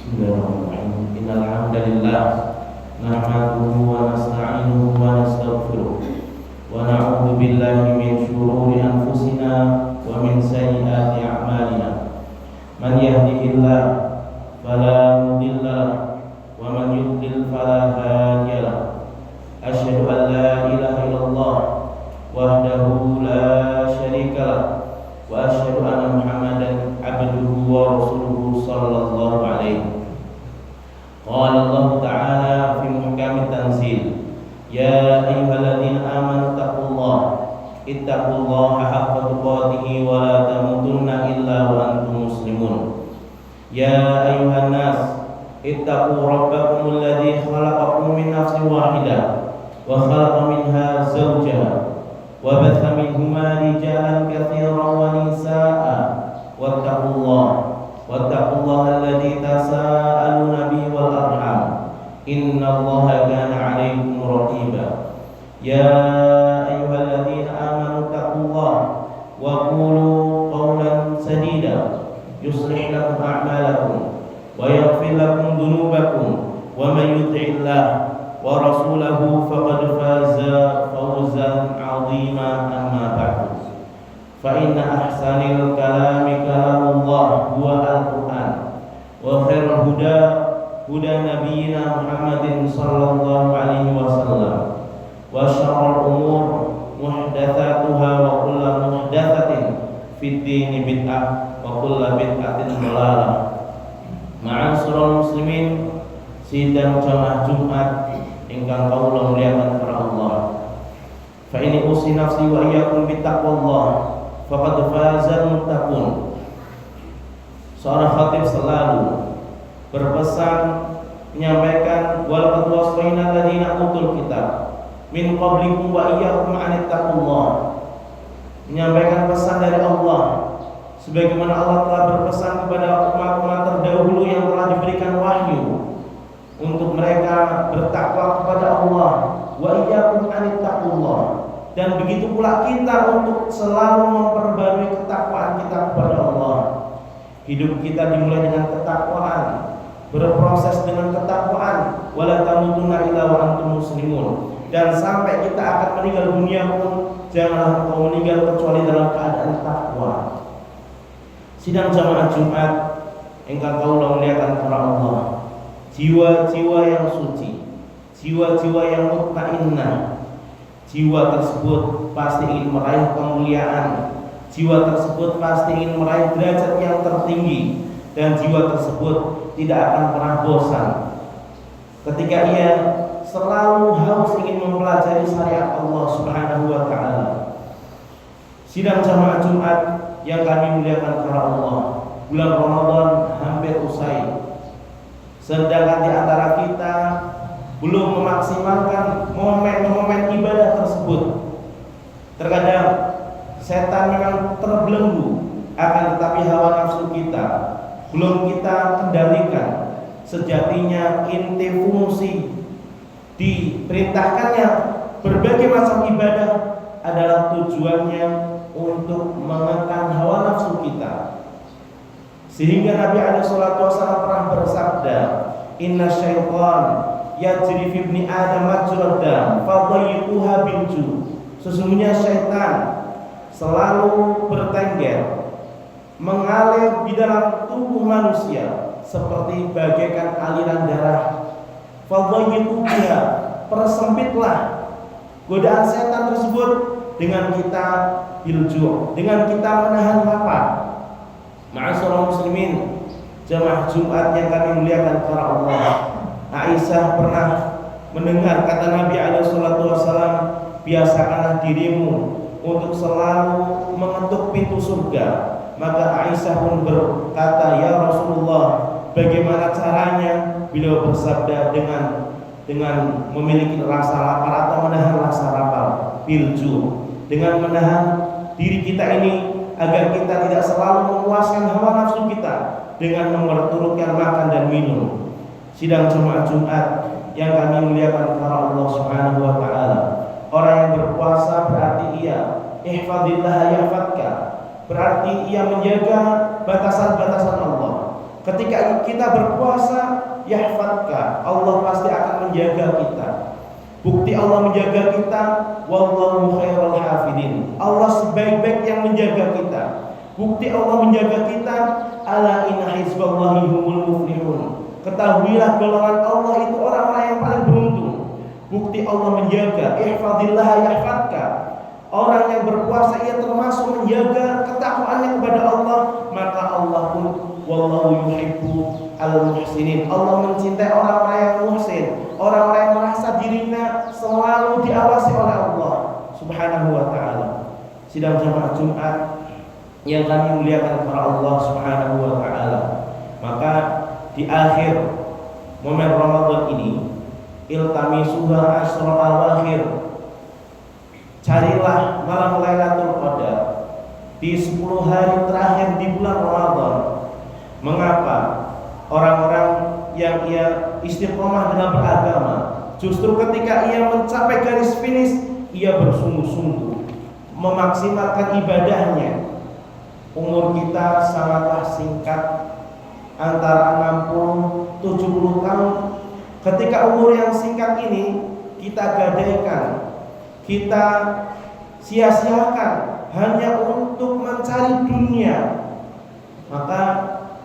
Bismillahirrahmanirrahim. Innal hamdalillah nahmaduhu wa nasta'inuhu wa nastaghfiruh wa na'udzu billahi min shururi anfusina wa min sayyiati a'malina. Man yahdihillahu fala mudilla lahu wa man yudlil fala hadiya lahu. Asyhadu an la ilaha illallah wahdahu la syarika lahu wa asyhadu anna Muhammadan abduhu wa rasuluhu sallallahu alaihi. Qala Allah ta'ala fi muhkamit tanzil, ya ayyuhalladzina amanu ittaqullaha haqqa tuqatih wa la tamutunna illa wa antum muslimun. Ya ayyuhan nas ittaqu rabbakumul ladzi khalaqakum min nafsin wahidah wa khalaqa minha zawjaha wa batha minhuma rijalan katsiran wa nisaa'a wattaqullaha alladzi tasaaluna bihi wal arham innallaha kana 'alaykum raqiba. Ya ayyuhalladzina amanu taqullaha wa qulu qawlan sadida yuslih lakum a'malakum wa yaghfir lakum dhunubakum wa man yuti'illah wa rasulahu faqad faza fawzan 'azima. Amma ba'du, fa inna ahsanil kalami kalamullah huwa al-Qur'an wa khairul huda huda nabiyyina Muhammadin sallallahu alaihi wasallam wa syarrul umur muhdatsatuha wa kullu muhdatsatin fid dini bid'ah wa kullu bid'atin dhalalah. Ma'asyiral muslimin, sidang jamaah Jumat ingkang kawula muliakan para Allah. Fa ini usi nafsi wa iyyakum bittaqwallah faqad fazal muttaqun. Seorang khatib selalu berpesan menyampaikan wal qad wasayna alladziina utul kitab min qablikum wa iyyakum an ittaqullah. Menyampaikan pesan dari Allah sebagaimana Allah telah berpesan kepada umat-umat terdahulu yang telah diberikan wahyu untuk mereka bertakwa kepada Allah, wa iyyakum an ittaqullah. Dan begitu pula kita untuk selalu memperbarui ketakwaan kita kepada Allah. Hidup kita dimulai dengan ketakwaan, berproses dengan ketakwaan, wala tamutunna illa wa antum muslimun. Dan sampai kita akan meninggal dunia pun janganlah engkau meninggal kecuali dalam keadaan takwa. Sidang jamaah Jumat engkau kawula muliakan para Allah. Jiwa-jiwa yang suci, jiwa-jiwa yang mutmainnah, jiwa tersebut pasti ingin meraih kemuliaan, jiwa tersebut pasti ingin meraih derajat yang tertinggi, dan jiwa tersebut tidak akan pernah bosan ketika ia selalu harus ingin mempelajari syariat Allah Subhanahu wa ta'ala. Sidang jamaah Jumat yang kami muliakan para Allah, bulan Ramadan hampir usai, sedangkan di antara kita belum memaksimalkan momen-momen ibadah tersebut. Terkadang setan memang terbelenggu, akan tetapi hawa nafsu kita belum kita kendalikan. Sejatinya inti fungsi diperintahkannya berbagai macam ibadah adalah tujuannya untuk mengekang hawa nafsu kita. Sehingga Nabi SAW pernah bersabda, inna syaitan yajri fi ibni adam majrad dam fadayyiquha bil ju. Sesungguhnya syaitan selalu bertengger, mengalir di dalam tubuh manusia seperti bagaikan aliran darah. Fadayyiquha, persempitlah godaan setan tersebut dengan kita bil ju, dengan kita menahan lapar. Ma'asyiral muslimin, jamaah Jumat yang kami muliakan para Allah. Aisyah pernah mendengar kata Nabi SAW, biasakanlah dirimu untuk selalu mengetuk pintu surga. Maka Aisyah pun berkata, ya Rasulullah, bagaimana caranya? Beliau bersabda, dengan memiliki rasa lapar atau menahan rasa lapar, bilju, dengan menahan diri kita ini agar kita tidak selalu memuaskan hawa nafsu kita dengan memperturutkan makan dan minum. Sidang jemaah Jumat yang kami muliakan para Allah Subhanahu wa ta'ala, orang yang berpuasa berarti ia ihfadillah yahfadka, berarti ia menjaga batasan-batasan Allah. Ketika kita berpuasa, yahfadka, Allah pasti akan menjaga kita. Bukti Allah menjaga kita, wallahu khairul hafidin. Allah sebaik-baik yang menjaga kita. Bukti Allah menjaga kita, ala inna hizballahi humul muflihun. Ketahuilah golongan Allah itu orang-orang yang paling beruntung. Bukti Allah menjaga, ihfadillah yahfadka. Orang yang berpuasa ia termasuk menjaga ketakwaannya kepada Allah, maka Allah pun wallahu yuhibbu al-muhsinin. Allah mencintai orang-orang yang muhsin, orang-orang yang merasa dirinya selalu diawasi oleh Allah Subhanahu wa taala. Sidang jamaah Jumat yang kami muliakan kepada Allah Subhanahu wa taala. Maka di akhir momen Ramadan ini, iltamisuha asra awakhir. Carilah malam Lailatul Qadar di 10 hari terakhir di bulan Ramadan. Mengapa orang-orang yang ia istiqomah dalam beragama, justru ketika ia mencapai garis finish, ia bersungguh-sungguh memaksimalkan ibadahnya. Umur kita sangatlah singkat, antara 60-70 tahun. Ketika umur yang singkat ini kita gadaikan, kita sia-siakan hanya untuk mencari dunia, maka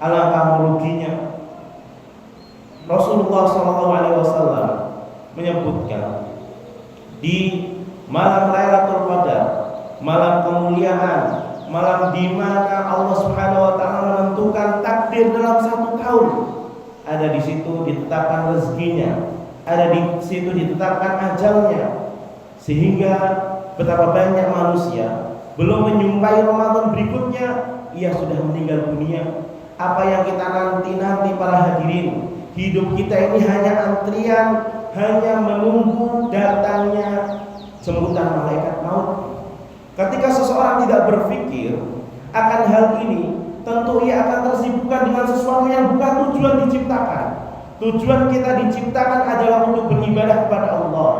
alangkah meruginya. Rasulullah SAW menyebutkan di malam Lailatul Qadar, malam kemuliaan, malam di mana Allah Subhanahu wa taala menentukan takdir dalam 1 tahun. Ada di situ ditetapkan rezekinya, ada di situ ditetapkan ajalnya. Sehingga betapa banyak manusia belum menyumpai Ramadan berikutnya, ia sudah meninggal dunia. Apa yang kita nanti para hadirin, hidup kita ini hanya antrian, hanya menunggu datangnya jemputan malaikat maut. Ketika seseorang tidak berpikir akan hal ini, tentu ia akan tersibukkan dengan sesuatu yang bukan tujuan diciptakan. Tujuan kita diciptakan adalah untuk beribadah kepada Allah.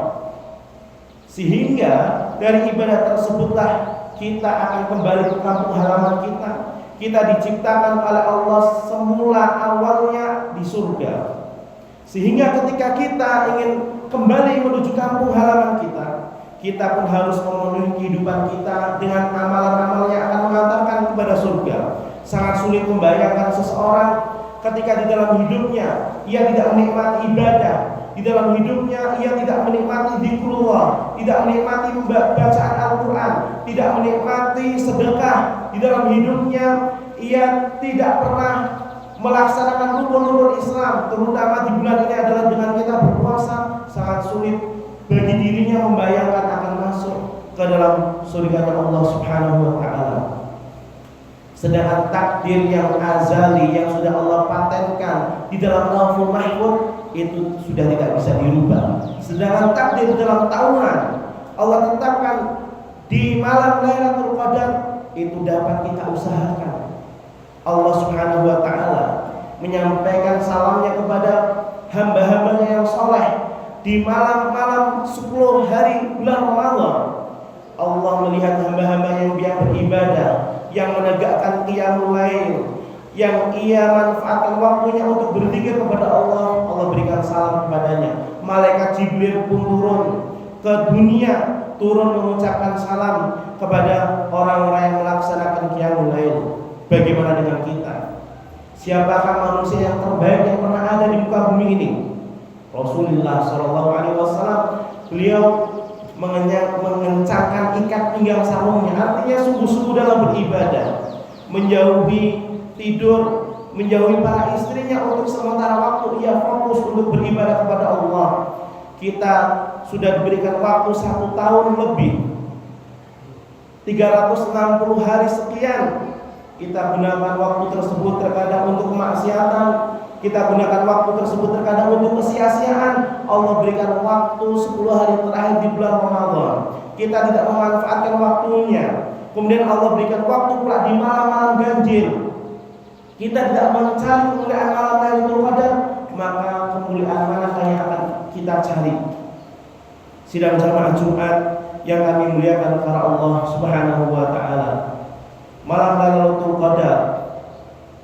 Sehingga dari ibadah tersebutlah kita akan kembali ke kampung halaman kita. Kita diciptakan oleh Allah semula awalnya di surga. Sehingga ketika kita ingin kembali menuju kampung halaman kita, kita pun harus memenuhi kehidupan kita dengan amalan-amalan yang akan mengantarkan kepada surga. Sangat sulit membayangkan seseorang ketika di dalam hidupnya ia tidak menikmati ibadah, di dalam hidupnya ia tidak menikmati zikrullah, tidak menikmati bacaan Al-Quran, tidak menikmati sedekah, di dalam hidupnya ia tidak pernah melaksanakan rukun-rukun Islam, terutama di bulan ini adalah dengan kita berpuasa. Sangat sulit bagi dirinya membayangkan akan masuk ke dalam surga Allah Subhanahu wa taala. Sedangkan takdir yang azali yang sudah Allah patenkan di dalam Lauhul Mahfuz itu sudah tidak bisa dirubah. Sedangkan takdir dalam tahunan Allah tetapkan di malam Lailatul Qadar itu dapat kita usahakan. Allah Subhanahu wa taala menyampaikan salamnya kepada hamba-hambanya yang saleh di malam-malam 10 hari bulan Ramadan. Allah melihat hamba-hamba yang dia beribadah, yang menegakkan qiyamul lail, yang ia manfaatkan waktunya untuk berzikir kepada Allah. Allah berikan salam kepadanya. Malaikat Jibril pun turun ke dunia, turun mengucapkan salam kepada orang-orang yang melaksanakan qiyamul lail. Bagaimana dengan kita? Siapakah manusia yang terbaik yang pernah ada di muka bumi ini? Rasulullah SAW, beliau mengencangkan ikat pinggang sarungnya, artinya sungguh-sungguh dalam beribadah, menjauhi tidur, menjauhi para istrinya untuk sementara waktu ia fokus untuk beribadah kepada Allah. Kita sudah diberikan waktu 1 tahun lebih, 360 hari sekian. Kita gunakan waktu tersebut terkadang untuk kemaksiatan, kita gunakan waktu tersebut terkadang untuk kesia-siaan. Allah berikan waktu 10 hari terakhir di bulan Ramadan, kita tidak memanfaatkan waktunya. Kemudian Allah berikan waktu pula di malam-malam ganjil, kita tidak mencari kemuliaan malam Lailatul Qadar, maka kemuliaan manakah yang akan kita cari? Sidang jamaah Jumat yang kami muliakan karena Allah Subhanahu wa taala, malam Lailatul Qadar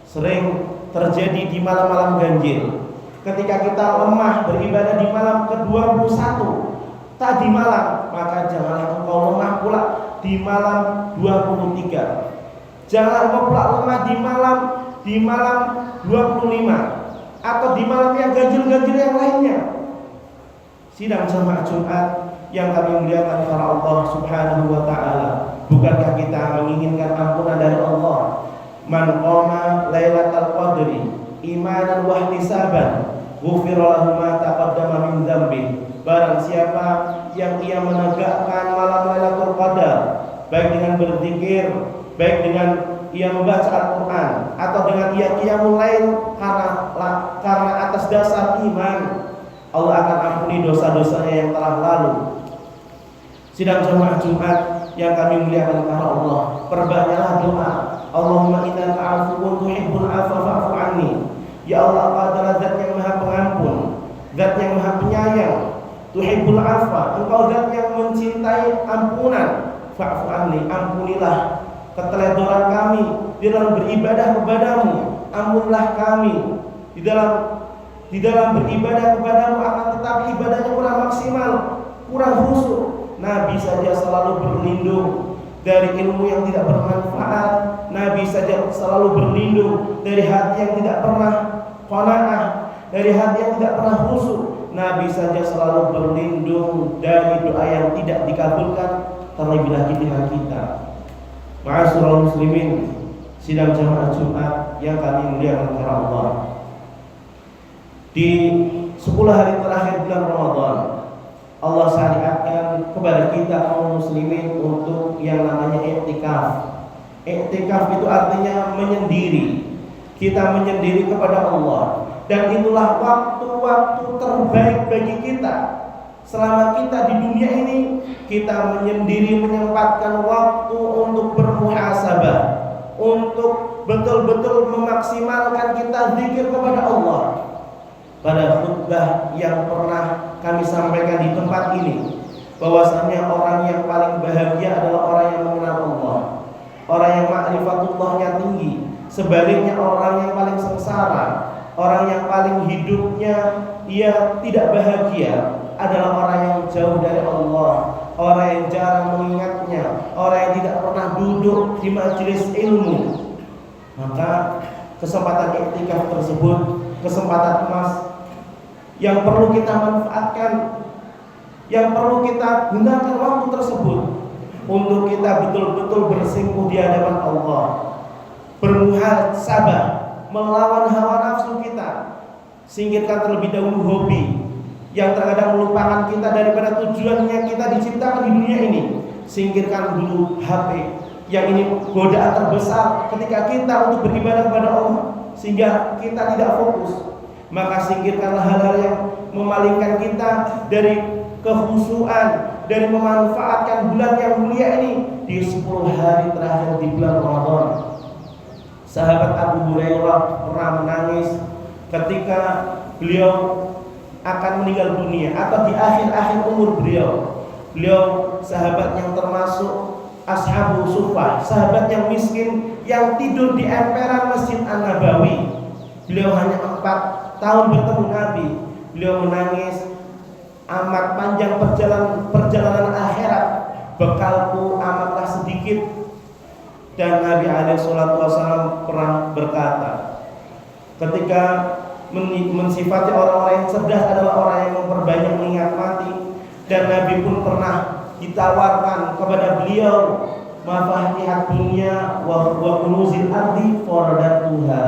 sering terjadi di malam-malam ganjil. Ketika kita lemah beribadah di malam ke-21 tadi malam, maka janganlah engkau lemah pula di malam 23. Jangan engkau pula lemah di malam 25 atau di malam yang ganjil-ganjil yang lainnya. Sidang jamaah Jumat yang kami muliakan karena Allah Subhanahu wa taala, bukankah kita menginginkan ampunan dari Allah? Man qama lailatal qadri imanan wa ihtisaban ghufira lahu ma taqaddama min dzambi. Barang siapa yang ia menegakkan malam Lailatul Qadar, baik dengan berzikir, baik dengan ia membaca Al-Quran, atau dengan ia qiyamul lail karena atas dasar iman, Allah akan ampuni dosa-dosanya yang telah lalu. Sidang jemaah Jumat yang kami muliakan karena Allah, perbanyaklah doa. Allahumma innaka 'afuwwun tuhibbul 'afwa fa'fu 'anni. Ya Allah, Engkau adalah Zat yang Maha Pengampun, Zat yang Maha Penyayang. Tuhibbul 'afwa, Engkau Zat yang mencintai ampunan. Fa'fu 'anni, ampunilah keteledoran kami di dalam beribadah kepadamu. Ampunlah kami di dalam beribadah kepadamu, akan tetapi ibadahnya kurang maksimal, kurang khusyuk. Nabi saja selalu berlindung dari ilmu yang tidak bermanfaat. Nabi saja selalu berlindung dari hati yang tidak pernah qanaah, dari hati yang tidak pernah khusyuk. Nabi saja selalu berlindung dari doa yang tidak dikabulkan, terlebih lagi dengan kita. Ma'asyiral muslimin, sidang jamaah Jumat yang kami muliakan karena Allah. Di 10 hari terakhir bulan Ramadan, Allah syariatkan kepada kita kaum muslimin untuk yang namanya i'tikaf. I'tikaf itu artinya menyendiri. Kita menyendiri kepada Allah, dan itulah waktu-waktu terbaik bagi kita. Selama kita di dunia ini, kita menyendiri, menyempatkan waktu untuk bermuhasabah, untuk betul-betul memaksimalkan kita zikir kepada Allah. Pada khutbah yang pernah kami sampaikan di tempat ini, bahwasanya orang yang paling bahagia adalah orang yang mengenal Allah, orang yang ma'rifatullahnya tinggi. Sebaliknya orang yang paling sengsara, orang yang paling hidupnya ia tidak bahagia adalah orang yang jauh dari Allah, orang yang jarang mengingatnya, orang yang tidak pernah duduk di majelis ilmu. Maka kesempatan iktikaf tersebut kesempatan emas yang perlu kita manfaatkan, yang perlu kita gunakan waktu tersebut untuk kita betul-betul bersimpuh di hadapan Allah, bermuhasabah, melawan hawa nafsu kita, singkirkan terlebih dahulu hobi yang terkadang melupakan kita daripada tujuannya kita diciptakan di dunia ini. Singkirkan dulu HP yang ini godaan terbesar ketika kita untuk beribadah kepada Allah, sehingga kita tidak fokus. Maka singkirkanlah hal-hal yang memalingkan kita dari kekhusyuan, dari memanfaatkan bulan yang mulia ini di 10 hari terakhir di bulan Ramadan. Sahabat Abu Hurairah pernah menangis ketika beliau akan meninggal dunia atau di akhir-akhir umur beliau. Beliau sahabat yang termasuk Ashabu Suffah, sahabat yang miskin yang tidur di emperan Masjid An-Nabawi. Beliau hanya 4 tahun bertemu Nabi. Beliau menangis, amat panjang perjalanan akhirat, bekalku amatlah sedikit. Dan Nabi SAW pernah berkata, ketika mensifati orang-orang yang cerdas adalah orang yang memperbanyak mengingat mati. Dan Nabi pun pernah ditawarkan kepada beliau mafatihat dunya wa kunuzil ardi faradatuha.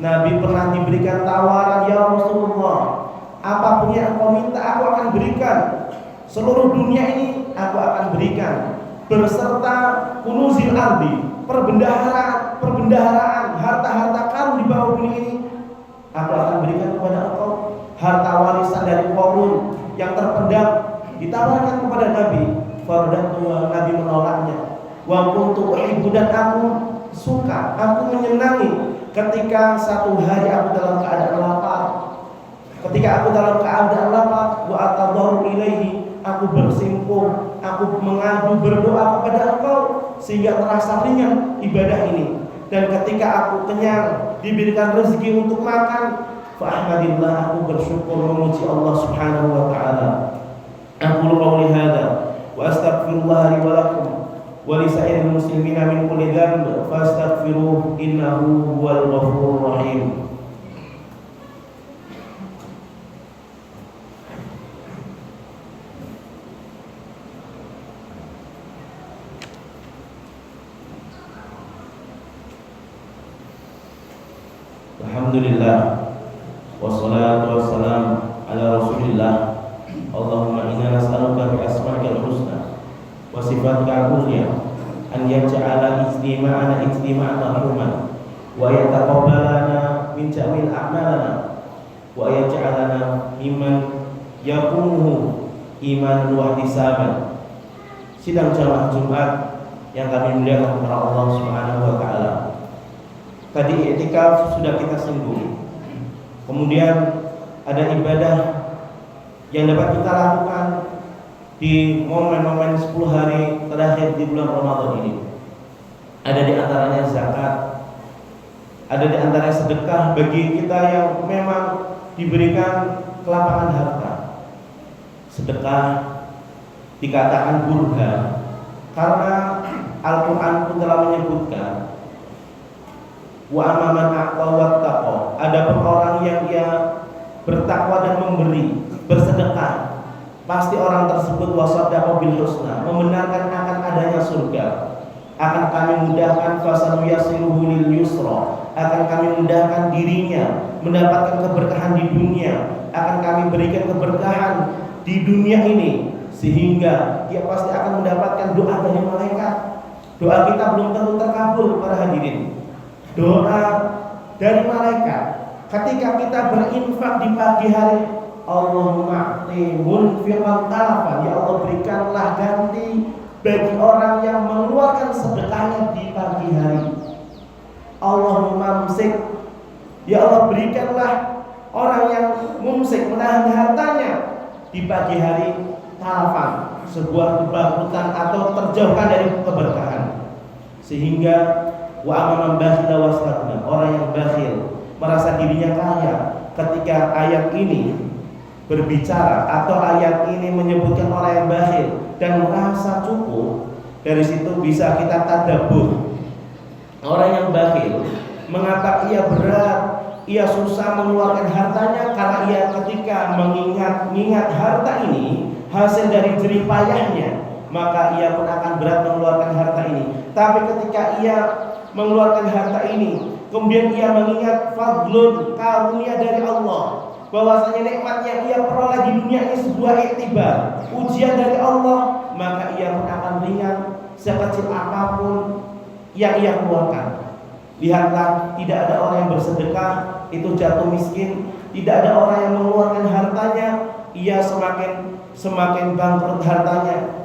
Nabi pernah diberikan tawaran, ya Rasulullah, apapun yang engkau minta aku akan berikan. Seluruh dunia ini aku akan berikan, berserta kunuzil ardi, perbendaharaan, harta-harta karun di bawah bumi ini aku akan berikan kepada engkau. Harta warisan dari Qarun yang terpendam ditawarkan kepada Nabi. Faradatuha, Nabi menolaknya. Wa kuntu uhibbu, dan aku suka, aku menyenangi ketika satu hari aku dalam keadaan lapar. Ketika aku dalam keadaan lapar, wa atadharu ilaihi, aku bersimpuh, aku mengadu berdoa kepada engkau, sehingga terasa ringan ibadah ini. dan ketika aku kenyang diberikan rezeki untuk makan, fa'ahmadillah, aku bersyukur memuji Allah Subhanahu wa taala. Aqulu qawli hadza wa astaghfirullah li wa lakum wa li sa'iril muslimina min kulli dhanb fastaghfiruhu innahu huwal ghafurur rahim. Alhamdulillah wassalatu wassalamu ala Rasulillah. Allahumma inna nas'aluka bi asma'ikal husna wa sifatikal ulya an yaj'ala ijtima'ana ijtima'an marhuman wa yataqabbalana min jami'il a'malana wa yaj'alana mimman yakumuhu iman wa ihtisaban. Sidang jamaah Jumat yang kami muliakan kepada Allah Subhanahu wa taala. Tadi i'tikaf sudah kita singgung. Kemudian ada ibadah yang dapat kita lakukan di momen-momen 10 hari terakhir di bulan Ramadan ini. Ada di antaranya zakat, ada di antaranya sedekah bagi kita yang memang diberikan kelapangan harta. Sedekah dikatakan burhan karena Al-Quran pun telah menyebutkan wa amaman aqwa wattaqa. Adapun orang yang dia bertakwa dan memberi, bersedekah, pasti orang tersebut wasaddaqa bil husna, membenarkan akan adanya surga. Akan kami mudahkan fasanuyasiruhu lil yusra, akan kami mudahkan dirinya mendapatkan keberkahan di dunia, akan kami berikan keberkahan di dunia ini sehingga dia pasti akan mendapatkan doa dari malaikat. Doa kita belum tentu terkabul para hadirin. Doa dari malaikat ketika kita berinfak di pagi hari, Allahumma a'ti munfiqan talafan, ya Allah berikanlah ganti bagi orang yang mengeluarkan sedekahnya di pagi hari. Allahumma mumsik, ya Allah berikanlah orang yang mumsik, menahan hartanya di pagi hari, talafan, sebuah kebangkrutan atau terjauhkan dari keberkahan. Sehingga wa amaman bakhila wastakna, orang yang bakhil merasa dirinya kaya, ketika ayat ini berbicara atau ayat ini menyebutkan orang yang bakhil dan merasa cukup, dari situ bisa kita tadabbur. Orang yang bakhil, mengapa ia berat, ia susah mengeluarkan hartanya? Karena ia ketika mengingat harta ini hasil dari jerih payahnya, maka ia pun akan berat mengeluarkan harta ini. Tapi ketika ia mengeluarkan harta ini, kemudian ia mengingat fadlun, karunia dari Allah, bahwasanya nikmat yang ia peroleh di dunia ini sebuah iktibar, ujian dari Allah, maka ia pun akan ringan sekecil apapun yang ia keluarkan. Lihatlah, tidak ada orang yang bersedekah itu jatuh miskin, tidak ada orang yang mengeluarkan hartanya ia semakin bangkrut hartanya.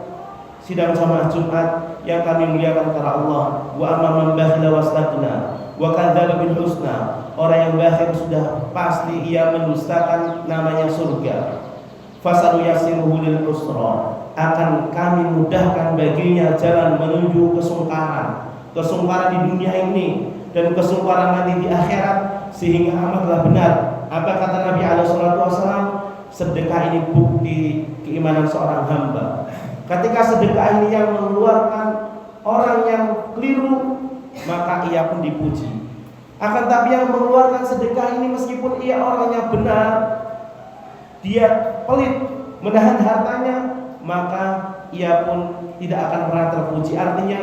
Sidang jamaah Jumat yang kami muliakan karena Allah, wa amman bakhila wastakna wa kadzdzaba bil husna, orang yang bakhil sudah pasti ia mendustakan namanya surga. Fasanuyasiruhu lil usra, akan kami mudahkan baginya jalan menuju kesungkaran di dunia ini dan kesungkaran nanti di akhirat, sehingga amatlah benar apa kata Nabi alaihi wasallam, sedekah ini bukti keimanan seorang hamba. Ketika sedekah ini yang mengeluarkan orang yang keliru, maka ia pun dipuji. Akan tapi yang mengeluarkan sedekah ini meskipun ia orangnya benar, dia pelit menahan hartanya, maka ia pun tidak akan pernah terpuji. Artinya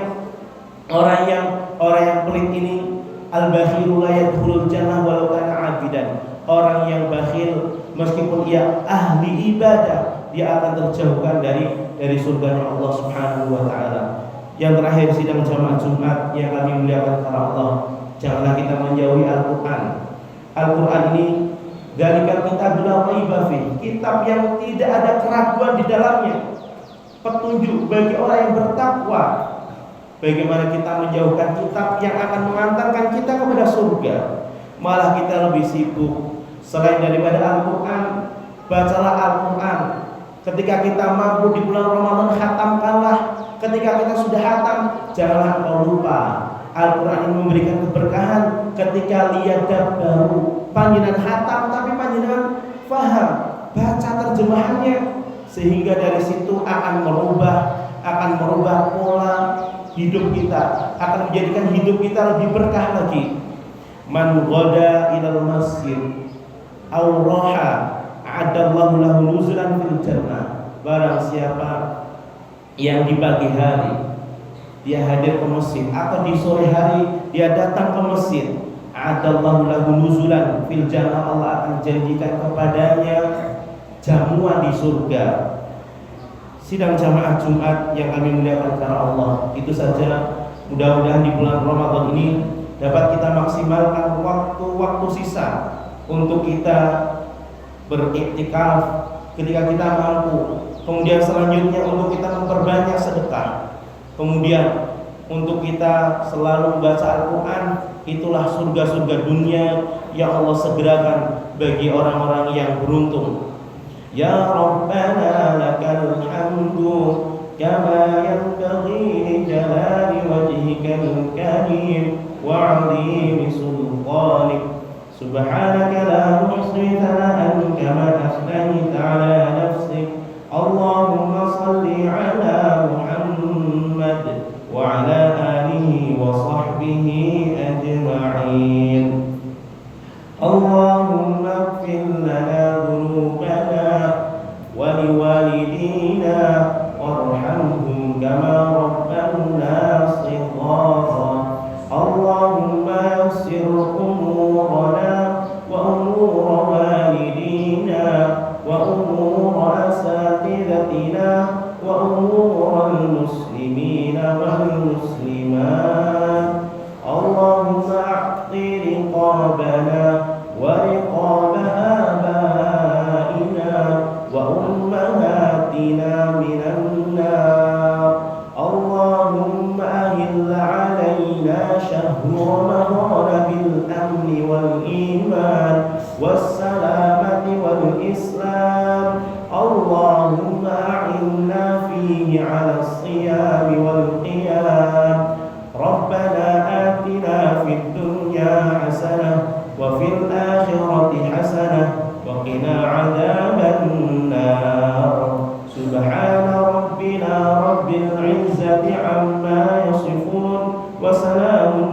orang yang pelit ini, al-bakhilu la yadkhulul jannah walau kana 'abidan. Orang yang bakhil meskipun ia ahli ibadah, dia akan terjauhkan dari surganya Allah Subhanahu wa taala. Yang terakhir, sidang jamaah Jumat yang kami muliakan karena Allah, janganlah kita menjauhi Al-Qur'an. Al-Qur'an ini dzalika kitabul la raiba fi, kitab yang tidak ada keraguan di dalamnya, petunjuk bagi orang yang bertakwa. Bagaimana kita menjauhkan kitab yang akan mengantarkan kita kepada surga? Malah kita lebih sibuk selain daripada Al-Qur'an. Bacalah Al-Qur'an. Ketika kita mampu di bulan Ramadan, khatamkanlah. Ketika kita sudah khatam, janganlah engkau lupa Al-Quran ini memberikan keberkahan ketika lihat baru panjenengan hatam tapi panjenengan faham baca terjemahannya, sehingga dari situ akan merubah pola hidup kita, akan menjadikan hidup kita lebih berkah lagi. Man ghada ilal masjid aw raha a'adallahu lahu nuzulan fil jannah. Barang siapa yang di pagi hari dia hadir ke masjid atau di sore hari dia datang ke masjid, a'adallahu lahu nuzulan fil jannah, Allah akan janjikan kepadanya jamuan di surga. Sidang jamaah Jumat yang kami muliakan karena Allah, itu saja. Mudah-mudahan di bulan Ramadan ini dapat kita maksimalkan waktu-waktu sisa untuk kita beriktikaf ketika kita mampu. Kemudian selanjutnya untuk kita memperbanyak sedekah. Kemudian untuk kita selalu membaca Al-Quran. Itulah surga-surga dunia yang Allah segerakan bagi orang-orang yang beruntung. Ya Rabbana lakal hamdu kama yanbaghi li jalali wajhikal karim wa 'azimi sultanik. Subhanaka la nuhsi thana'an kama asnaita 'ala nafsik. Allahumma salli 'ala Muhammad wa 'ala alihi wa sahbihi ajma'in. Allahumma ighfir lana dhunubana wa liwalidina warhamhum kama rabbana shighara. Allahumma yassir umurana wa umura walidina wa umura asatidatina wa umura al-muslimina wal muslimat. Allahumma a'ti riqabana wa riqaba abaina wa ummahatina minan nar. Allahumma ahil alaina shahru Ramadan bil amni wal iman was salamati wal islam. Allahumma a'inna fihi ala as-siyam wal qiyam. Rabbana atina fid dunya hasanah wa fil akhirati hasanah wa qina adzaban nar. Subhana rabbina rabbil izzati amma yasifun wa salamun